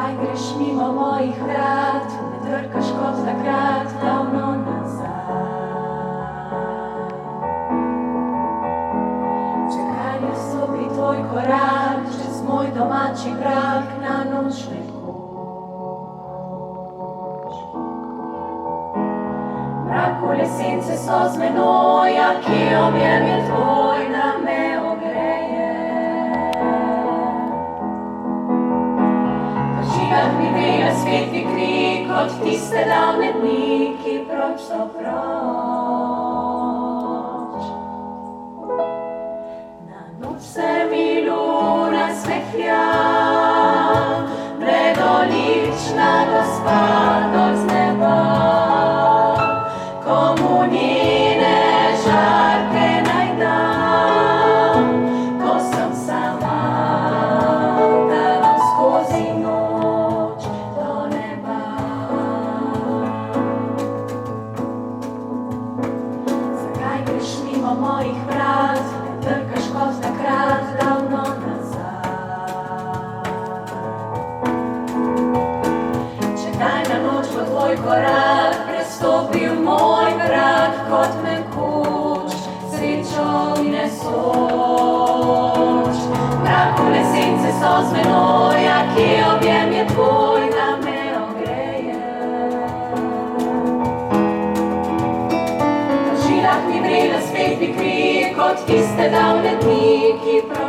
Zakaj greš mimo mojih vrat, ne trkaš kot takrat, davno nazaj? Čakanje vstopi tvoj korak, čez moj domači prag na nočni koš. Mraku lesence so z menoj, ki objem je tvoj, da me ogreje. Živah mi veja svetli krik od tiste davne dni, ki proč so proč. Na noč se mi luna smehlja, bledolična gospa dol z neba. Komu njene žarke naj dam, ko sem sama, da vam skozi noč do neba. Zakaj greš mimo mojih vrat, ne trkaš kot takrat, davno nazaj? Čakaj na noč bo tvoj korak prestopil moj prag kot mekuč, srečo mi nesoč. Mraku lesence so z menoj, ki objem je tvoj, da me ogreje. V žilah mi vrela svetli krik od tiste davne dni, ki proč